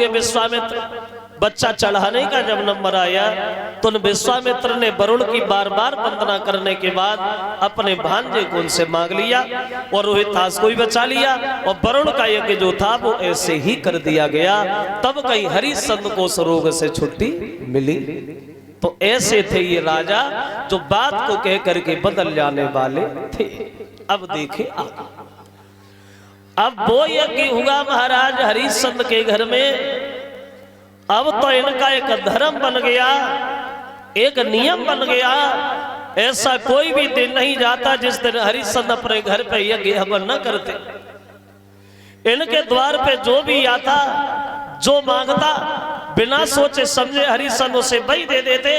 विश्वामित्र बच्चा चढ़ाने का जब नंबर आया तो विश्वामित्र ने वरुण की बार बार वंदना करने के बाद अपने भांजे को उनसे मांग लिया और रोहितास को भी बचा लिया और वरुण का यज्ञ जो था वो ऐसे ही कर दिया गया। तब कहीं हरिश्चंद्र को उस रोग से छुट्टी मिली। तो ऐसे थे ये राजा जो बात को कह करके बदल जाने वाले थे। अब देखे अब वो यज्ञ हुआ महाराज हरिश्चंद्र के घर में। अब तो इनका एक धर्म बन गया, एक नियम बन गया। ऐसा कोई भी दिन नहीं जाता जिस दिन हरिश्चंद्र अपने घर पे यज्ञ हवन न करते। इनके द्वार पे जो भी आता, जो मांगता, बिना सोचे समझे हरिश्चंद्र से वही दे देते।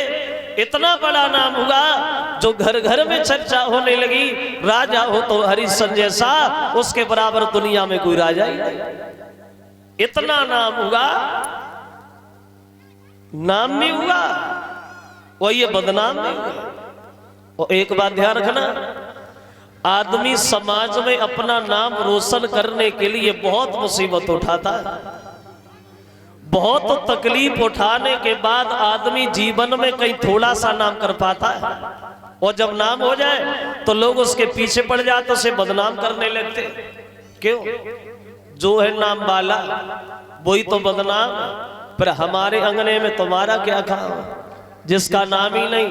इतना बड़ा नाम हुआ जो घर घर में चर्चा होने लगी। राजा हो तो हरिश्चंद्र जैसा, उसके बराबर दुनिया में कोई राजा ही नहीं। इतना नाम हुआ, नाम भी हुआ और ये बदनाम भी हुआ। और एक बात ध्यान रखना, आदमी समाज में अपना नाम रोशन करने के लिए बहुत मुसीबत उठाता है। बहुत तकलीफ उठाने के बाद आदमी जीवन में कहीं थोड़ा सा नाम कर पाता है। और जब नाम हो जाए तो लोग उसके पीछे पड़ जाते, उसे बदनाम करने लगते। क्यों? जो है नाम वाला वही तो बदनाम। पर हमारे अंगने में तुम्हारा क्या काम? जिसका नाम ही नहीं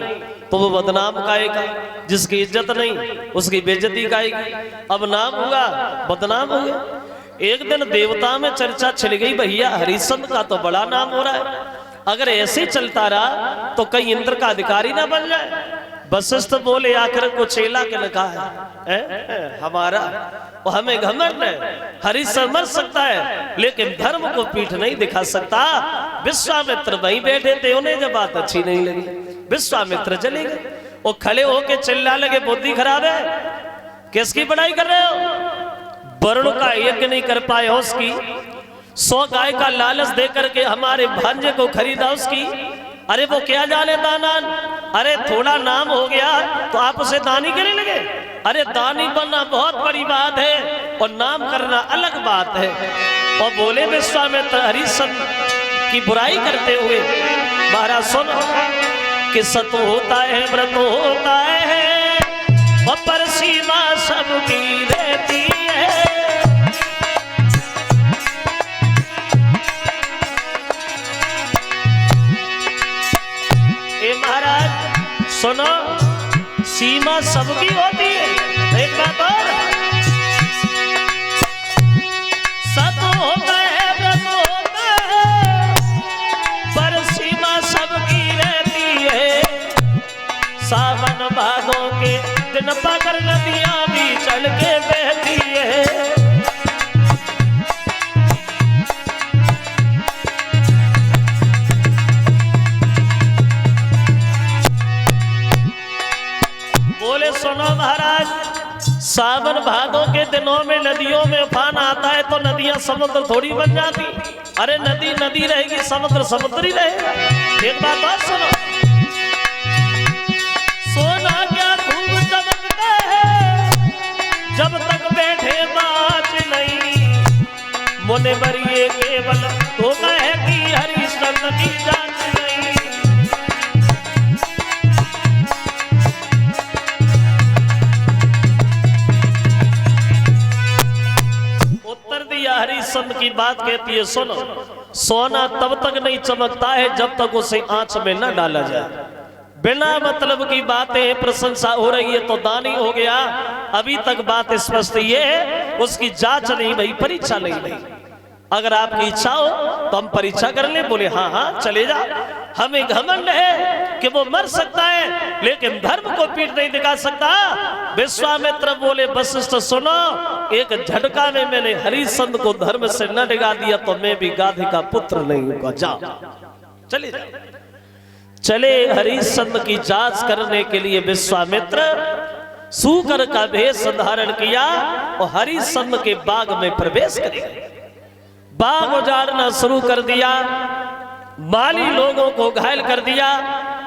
तो वो बदनाम गाएगा, जिसकी इज्जत नहीं उसकी बेइज्जती गाएगी। अब नाम हुआ, बदनाम हो गया। एक दिन देवता में चर्चा चल गई, भैया हरिश्चंद्र का तो बड़ा नाम हो रहा है, अगर ऐसे चलता रहा तो कहीं इंद्र का अधिकारी ना बन जाए। वशिष्ठ बोले आकर को चेला के लिखा है हमारा और हमें घमंड है। हरिश्चंद्र मर सकता है लेकिन धर्म को पीठ नहीं दिखा सकता। विश्वामित्र वहीं बैठे थे, उन्हें जब बात अच्छी नहीं लगी विश्वामित्र चले गए। वो खड़े होके चिल्ला लगे, बुद्धि खराब है, किसकी बड़ाई कर रहे हो? वरुण का यज्ञ नहीं कर पाए उसकी, 100 गाय का लालच दे करके हमारे भांजे को खरीदा उसकी। अरे वो क्या जाने दानान, अरे थोड़ा नाम हो गया तो आप उसे दानी करने लगे। अरे दानी बनना बहुत बड़ी बात है और नाम करना अलग बात है। और बोले विश्वामित्र हरिश्चंद्र की बुराई करते हुए, महाराज सुनो कि सत होता है व्रत होता है पर सीमा सबकी रहती है। महाराज सुनो, सीमा सबकी होती है। एक बात और, सत होता है व्रत होता है पर सीमा सबकी रहती है। सावन भादों के दिन पकड़ नदियां भी चल के बहती है। बोले सुनो महाराज, सावन भादों के दिनों में नदियों में उफान आता है तो नदियां समुद्र थोड़ी बन जाती। अरे नदी नदी रहेगी, समुद्र समुद्र ही रहेगा। एक बात और सुनो, सोना क्या खूब चमकता है जब तक बैठे बात नहीं। मुने बरिए केवल धोखा है कि हरिश्चंद्र की जांच नहीं। हरिश्चंद्र की बात कहती है, सुनो, सोना तब तक नहीं चमकता है जब तक उसे आंच में न डाला जाए। बिना मतलब की बातें प्रशंसा हो रही है तो दानी हो गया। अभी तक बात स्पष्ट ये है, उसकी जांच नहीं भई, परीक्षा नहीं भई। अगर आपकी इच्छा हो तो हम परीक्षा कर ले। बोले हाँ हाँ चले जा, हमें घमंड है कि वो मर सकता है लेकिन धर्म को पीठ नहीं दिखा सकता। विश्वामित्र बोले वशिष्ठ सुनो, एक झटका में मैंने हरिश्चंद्र को धर्म से न डिगा दिया तो मैं भी गाधी का पुत्र नहीं होगा। जाओ चले जाओ। चले हरिश्चंद्र की जांच करने के लिए विश्वामित्र सूकर का भेष धारण किया और हरिश्चंद्र के बाग में प्रवेश कर बाग उजाड़ना शुरू कर दिया। माली लोगों को घायल कर दिया।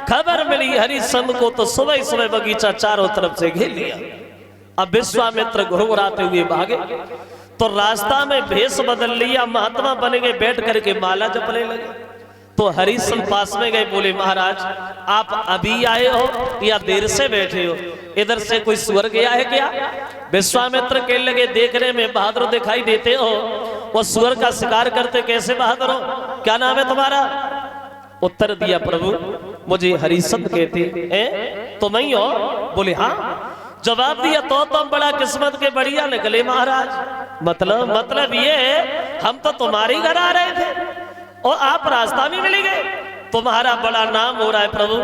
खबर मिली हरिश्चंद्र को तो सुबह सुबह बगीचा चारों तरफ से घेर लिया। अब विश्वामित्र घुरघुराते हुए भागे। तो रास्ता में भेष बदल लिया, महात्मा बन गए, बैठ करके माला जपने लगे। तो हरिश्चंद्र पास में गए, बोले महाराज आप अभी आए हो या देर से बैठे हो? इधर से कोई सुअर गया है क्या? विश्वामित्र कहने लगे देखने में बहादुर दिखाई देते हो, वो सुअर का शिकार करते कैसे बहादुर हो? क्या नाम है तुम्हारा? उत्तर दिया प्रभु मुझे हरिश्चंद्र कहते हैं। तुम ही हो? बोले हाँ। जवाब दिया तो तुम बड़ा किस्मत के बढ़िया निकले महाराज। मतलब ये हम तो तुम्हारे घर आ रहे थे और आप रास्ता में मिल गए। तुम्हारा बड़ा नाम हो रहा है प्रभु,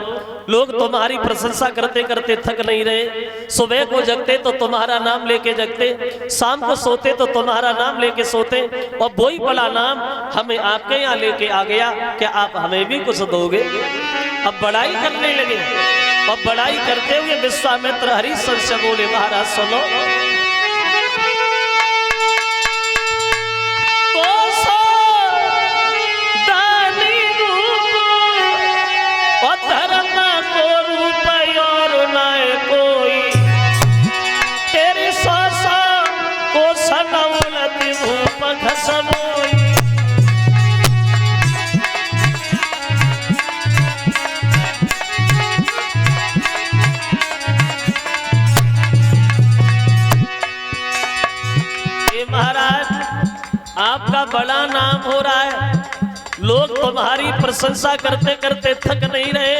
लोग तुम्हारी प्रशंसा करते करते थक नहीं रहे। सुबह को जगते तो तुम्हारा नाम लेके जगते, शाम को सोते तो तुम्हारा नाम लेके सोते, और वही बड़ा नाम हमें आपके यहाँ लेके आ गया। क्या आप हमें भी कुछ दोगे? अब बड़ाई करने लगे, और बड़ाई करते हुए विश्वामित्र हरिश्चंद्र से बोले महाराज सुनो, आपका बड़ा नाम हो रहा है, लोग तुम्हारी प्रशंसा करते करते थक नहीं रहे,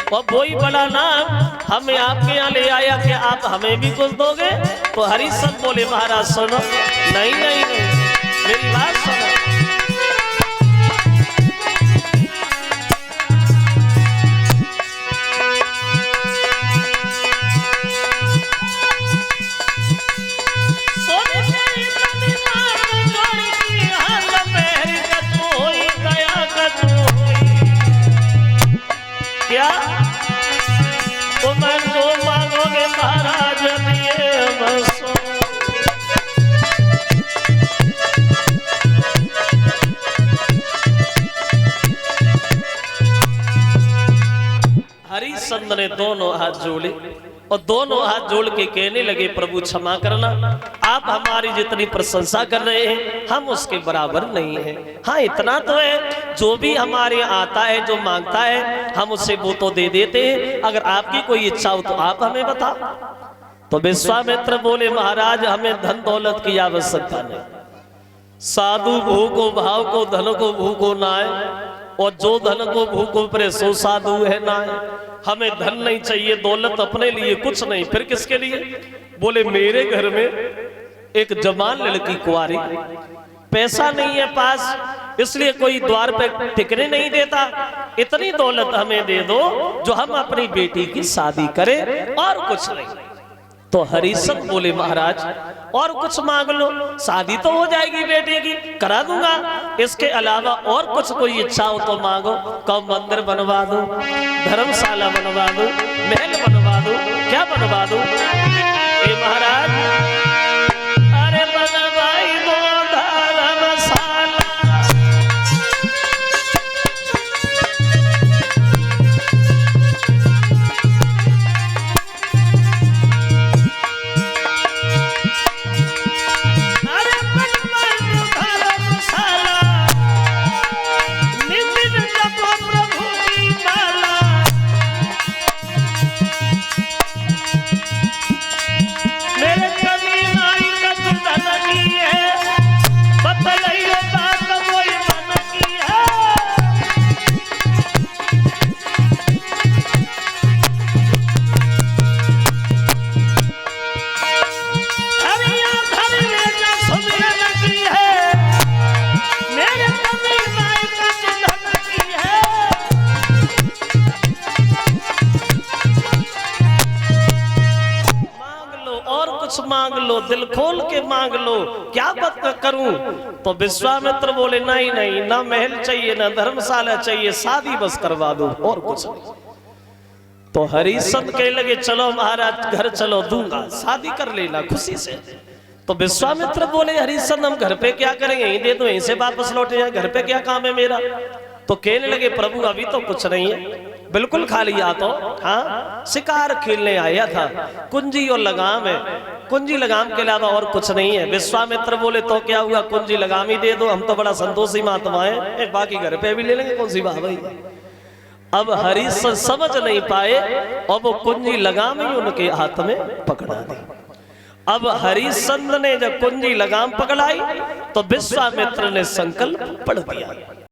और वही बड़ा नाम हमें आपके यहाँ ले आया कि आप हमें भी कुछ दोगे? तो हरिश्चंद्र बोले महाराज सुनो, नहीं नहीं नहीं, मेरी बात सुनो। क्या तुम जो मांगोगे महाराज दिए बसो। हरिश्चंद्र ने दोनों हाथ जोड़े और दोनों हाथ जोड़ के कहने लगे प्रभु क्षमा करना, आप हमारी जितनी प्रशंसा कर रहे हैं हम उसके बराबर नहीं हैं। हाँ इतना तो है, जो भी हमारे आता है जो मांगता है हम उसे वो तो दे देते हैं, अगर आपकी कोई इच्छा हो तो आप हमें बताओ। तो विश्वामित्र बोले महाराज हमें धन दौलत की आवश्यकता नहीं, साधु भूखो भाव को धन को भूखो नाय, और जो धन को भूखो परे सो साधु है नाय। हमें धन नहीं चाहिए, दौलत अपने लिए कुछ नहीं, फिर किसके लिए? बोले मेरे घर में एक जवान लड़की कुंवारी, पैसा नहीं है पास, इसलिए कोई द्वार पे टिकने नहीं देता, इतनी दौलत हमें दे दो जो हम अपनी बेटी की शादी करें, और कुछ नहीं। तो हरिश्चंद्र बोले महाराज और कुछ मांग लो, शादी तो हो जाएगी बेटे की, करा दूंगा, इसके अलावा और कुछ कोई इच्छा हो तो मांगो। कब मंदिर बनवा दूं, धर्मशाला बनवा दूं, महल बनवा दूं, क्या बनवा दूं? ए महाराज अरे बनवाई दो धर्मशाला, मांग लो, दिल खोल के मांग लो, क्या बात करूं? तो विश्वामित्र बोले नहीं नहीं, ना महल चाहिए ना धर्मशाला चाहिए, शादी बस करवा दो और कुछ नहीं। तो हरिश्चंद्र कहने लगे चलो महाराज घर चलो, दूंगा, शादी कर लेना खुशी से। तो विश्वामित्र बोले हरिश्चंद्र हम घर पे क्या करेंगे, यहीं दे दो, यहीं से वापस लौटे जाए, घर पे क्या काम है मेरा? तो कहने लगे प्रभु अभी तो कुछ नहीं है, बिल्कुल खा लिया तो हाँ, शिकार खेलने आया था, कुंजी और लगाम है, कुंजी लगाम के अलावा और कुछ नहीं है। विश्वामित्र बोले तो क्या हुआ, कुंजी लगाम ही दे दो, हम तो बड़ा संतोषी महात्मा है, बाकी घर पे भी ले लेंगे, कौन सी बात भाई। अब हरिश्चंद्र समझ नहीं पाए और वो कुंजी लगाम ही उनके हाथ में पकड़ा दी। अब हरिश्चंद्र ने जब कुंजी लगाम पकड़ाई तो विश्वामित्र ने संकल्प पढ़ दिया।